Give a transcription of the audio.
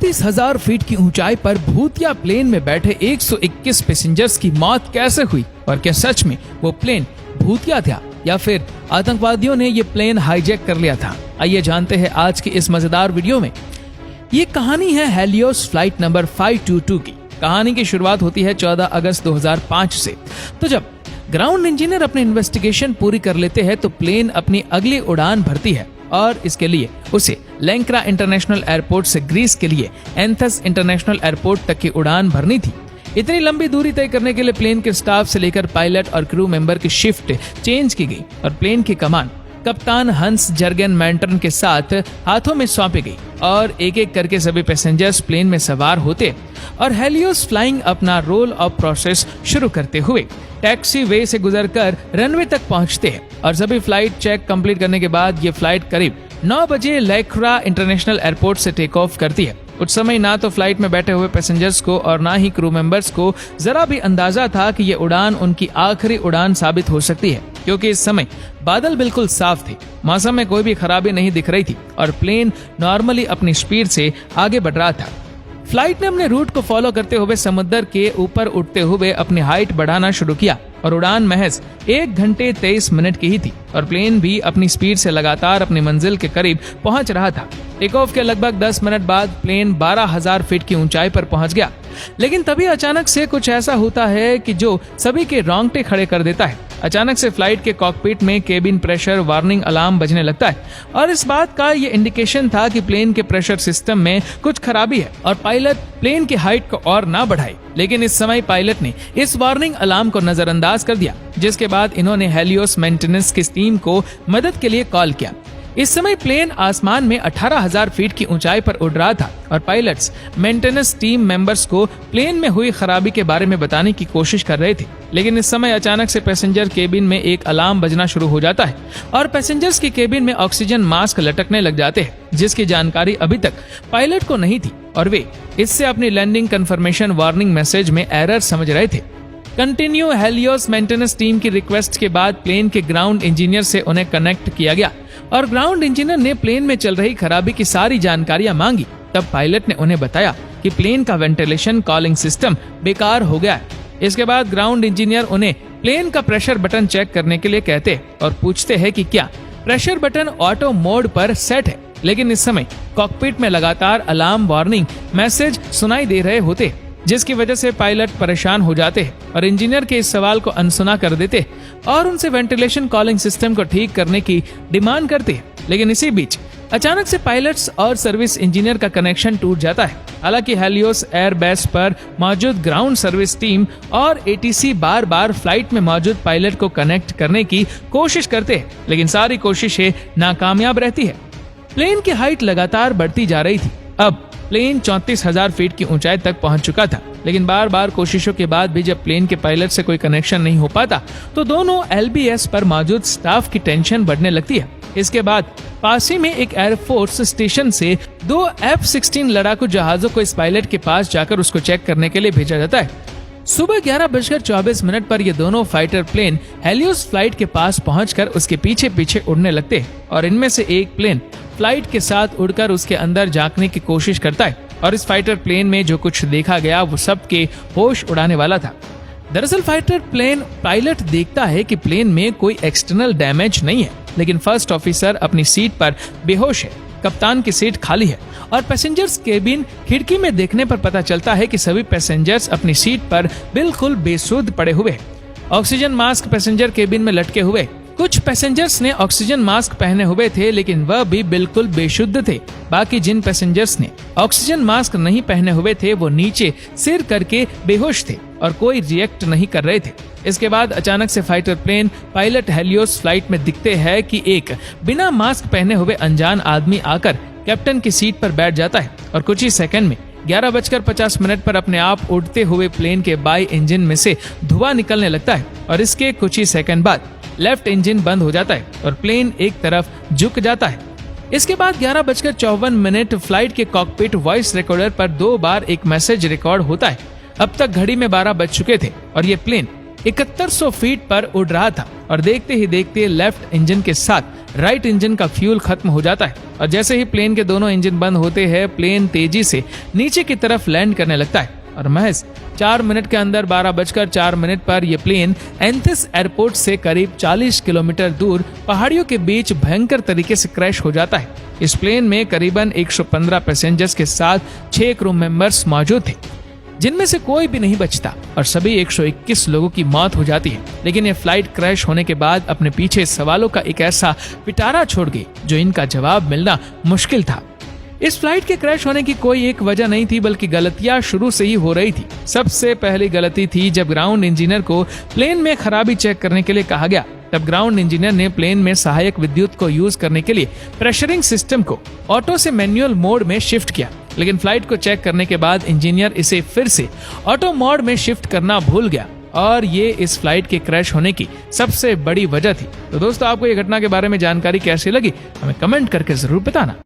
34,000 feet की ऊंचाई पर भूतिया प्लेन में बैठे 121 पैसेंजर्स की मौत कैसे हुई और क्या सच में वो प्लेन भूतिया था या फिर आतंकवादियों ने ये प्लेन हाईजैक कर लिया था? आइए जानते हैं आज की इस मजेदार वीडियो में। ये कहानी है हेलियोस फ्लाइट नंबर 522 की। कहानी की शुरुआत होती है 14 अगस्त 2005 से। तो जब ग्राउंड इंजीनियर अपनी इन्वेस्टिगेशन पूरी कर लेते हैं तो प्लेन अपनी अगली उड़ान भरती है और इसके लिए उसे लैंक्रा इंटरनेशनल एयरपोर्ट से ग्रीस के लिए एंथस इंटरनेशनल एयरपोर्ट तक की उड़ान भरनी थी। इतनी लंबी दूरी तय करने के लिए प्लेन के स्टाफ से लेकर पायलट और क्रू मेंबर की शिफ्ट चेंज की गई और प्लेन की कमान कप्तान हंस जर्गन मैंटन के साथ हाथों में सौंपी गई और एक एक करके सभी पैसेंजर्स प्लेन में सवार होते और हेलियोस फ्लाइंग अपना रोल ऑफ प्रोसेस शुरू करते हुए टैक्सी वे से गुजरकर रनवे तक पहुंचते हैं और सभी फ्लाइट चेक कंप्लीट करने के बाद ये फ्लाइट करीब 9 बजे लैंक्रा इंटरनेशनल एयरपोर्ट से टेक ऑफ करती है। उस समय ना तो फ्लाइट में बैठे हुए पैसेंजर्स को और ना ही क्रू मेंबर्स को जरा भी अंदाजा था कि ये उड़ान उनकी आखिरी उड़ान साबित हो सकती है, क्योंकि इस समय बादल बिल्कुल साफ थे, मौसम में कोई भी खराबी नहीं दिख रही थी और प्लेन नॉर्मली अपनी स्पीड से आगे बढ़ रहा था। फ्लाइट ने अपने रूट को फॉलो करते हुए समुद्र के ऊपर उड़ते हुए अपनी हाइट बढ़ाना शुरू किया और उड़ान महज 1 घंटे 23 मिनट की ही थी और प्लेन भी अपनी स्पीड से लगातार अपनी मंजिल के करीब पहुंच रहा था। टेक ऑफ के लगभग 10 मिनट बाद प्लेन 12,000 फीट की ऊंचाई पर पहुंच गया, लेकिन तभी अचानक से कुछ ऐसा होता है कि जो सभी के रोंगटे खड़े कर देता है। अचानक से फ्लाइट के कॉकपिट में केबिन प्रेशर वार्निंग अलार्म बजने लगता है और इस बात का ये इंडिकेशन था कि प्लेन के प्रेशर सिस्टम में कुछ खराबी है और पायलट प्लेन की हाइट को और ना बढ़ाए। लेकिन इस समय पायलट ने इस वार्निंग अलार्म को नजरअंदाज कर दिया, जिसके बाद इन्होंने हेलियोस मेंटेनेंस की टीम को मदद के लिए कॉल किया। इस समय प्लेन आसमान में 18,000 फीट की ऊंचाई पर उड़ रहा था और पायलट्स मेंटेनेंस टीम मेंबर्स को प्लेन में हुई खराबी के बारे में बताने की कोशिश कर रहे थे। लेकिन इस समय अचानक से पैसेंजर केबिन में एक अलार्म बजना शुरू हो जाता है और पैसेंजर्स की केबिन में ऑक्सीजन मास्क लटकने लग जाते हैं, जिसकी जानकारी अभी तक पायलट को नहीं थी और वे इससे अपनी लैंडिंग कंफर्मेशन वार्निंग मैसेज में एरर समझ रहे थे। कंटिन्यू हेलियोस मेंटेनेंस टीम की रिक्वेस्ट के बाद प्लेन के ग्राउंड इंजीनियर से उन्हें कनेक्ट किया गया और ग्राउंड इंजीनियर ने प्लेन में चल रही खराबी की सारी जानकारियां मांगी। तब पायलट ने उन्हें बताया कि प्लेन का वेंटिलेशन कॉलिंग सिस्टम बेकार हो गया है। इसके बाद ग्राउंड इंजीनियर उन्हें प्लेन का प्रेशर बटन चेक करने के लिए कहते और पूछते हैं कि क्या प्रेशर बटन ऑटो मोड पर सेट है। लेकिन इस समय कॉकपिट में लगातार अलार्म वार्निंग मैसेज सुनाई दे रहे होते, जिसकी वजह से पायलट परेशान हो जाते हैं और इंजीनियर के इस सवाल को अनसुना कर देते और उनसे वेंटिलेशन कॉलिंग सिस्टम को ठीक करने की डिमांड करते हैं। लेकिन इसी बीच अचानक से पायलट्स और सर्विस इंजीनियर का कनेक्शन टूट जाता है। हालांकि हेलियोस एयर बेस पर मौजूद ग्राउंड सर्विस टीम और एटीसी बार बार फ्लाइट में मौजूद पायलट को कनेक्ट करने की कोशिश करते हैं, लेकिन सारी कोशिशें नाकामयाब रहती है। प्लेन की हाइट लगातार बढ़ती जा रही थी। अब प्लेन 34,000 फीट की ऊंचाई तक पहुंच चुका था, लेकिन बार बार कोशिशों के बाद भी जब प्लेन के पायलट से कोई कनेक्शन नहीं हो पाता तो दोनों एलबीएस पर मौजूद स्टाफ की टेंशन बढ़ने लगती है। इसके बाद पास ही में एक एयरफोर्स स्टेशन से 2 F-16 लड़ाकू जहाजों को इस पायलट के पास जाकर उसको चेक करने के लिए भेजा जाता है। सुबह 11:24 पर ये दोनों फाइटर प्लेन हेलियोस फ्लाइट के पास पहुंचकर उसके पीछे पीछे उड़ने लगते हैं और इनमें से एक प्लेन फ्लाइट के साथ उड़कर उसके अंदर झांकने की कोशिश करता है और इस फाइटर प्लेन में जो कुछ देखा गया वो सबके होश उड़ाने वाला था। दरअसल फाइटर प्लेन पायलट देखता है कि प्लेन में कोई एक्सटर्नल डैमेज नहीं है, लेकिन फर्स्ट ऑफिसर अपनी सीट पर बेहोश है, कप्तान की सीट खाली है और पैसेंजर्स केबिन खिड़की में देखने पर पता चलता है कि सभी पैसेंजर्स अपनी सीट पर बिल्कुल बेसुध पड़े हुए हैं। ऑक्सीजन मास्क पैसेंजर केबिन में लटके हुए। कुछ पैसेंजर्स ने ऑक्सीजन मास्क पहने हुए थे, लेकिन वह भी बिल्कुल बेशुद्ध थे। बाकी जिन पैसेंजर्स ने ऑक्सीजन मास्क नहीं पहने हुए थे वो नीचे सिर करके बेहोश थे और कोई रिएक्ट नहीं कर रहे थे। इसके बाद अचानक से fighter plane pilot Helios flight में दिखते हैं कि एक बिना मास्क पहने हुए अनजान आदमी आकर कैप्टन की सीट पर बैठ जाता है और कुछ ही सेकंड में 11:50 पर अपने आप उड़ते हुए प्लेन के बाई इंजन में से धुआं निकलने लगता है और इसके कुछ ही सेकंड बाद लेफ्ट इंजन बंद हो जाता है और प्लेन एक तरफ झुक जाता है। इसके बाद 11:54 फ्लाइट के कॉकपिट वॉइस रिकॉर्डर पर 2 बार एक मैसेज रिकॉर्ड होता है। अब तक घड़ी में 12 बज चुके थे और ये प्लेन 7100 फीट पर उड़ रहा था और देखते ही देखते लेफ्ट इंजन के साथ राइट इंजन का फ्यूल खत्म हो जाता है और जैसे ही प्लेन के दोनों इंजन बंद होते हैं प्लेन तेजी से नीचे की तरफ लैंड करने लगता है और महज 4 मिनट के अंदर 12:04 पर यह प्लेन एंथिस एयरपोर्ट से करीब 40 किलोमीटर दूर पहाड़ियों के बीच भयंकर तरीके से क्रैश हो जाता है। इस प्लेन में करीबन 115 पैसेंजर्स के साथ 6 क्रू मेंबर्स मौजूद थे, जिनमें से कोई भी नहीं बचता और सभी 121 लोगों की मौत हो जाती है। लेकिन ये फ्लाइट क्रैश होने के बाद अपने पीछे सवालों का एक ऐसा पिटारा छोड़ गई जो इनका जवाब मिलना मुश्किल था। इस फ्लाइट के क्रैश होने की कोई एक वजह नहीं थी, बल्कि गलतियां शुरू से ही हो रही थी। सबसे पहली गलती थी जब ग्राउंड इंजीनियर को प्लेन में खराबी चेक करने के लिए कहा गया, तब ग्राउंड इंजीनियर ने प्लेन में सहायक विद्युत को यूज करने के लिए प्रेशरिंग सिस्टम को ऑटो से मैनुअल मोड में शिफ्ट किया। लेकिन फ्लाइट को चेक करने के बाद इंजीनियर इसे फिर से ऑटो मोड में शिफ्ट करना भूल गया और ये इस फ्लाइट के क्रैश होने की सबसे बड़ी वजह थी। तो दोस्तों, आपको ये घटना के बारे में जानकारी कैसी लगी हमें कमेंट करके जरूर बताना।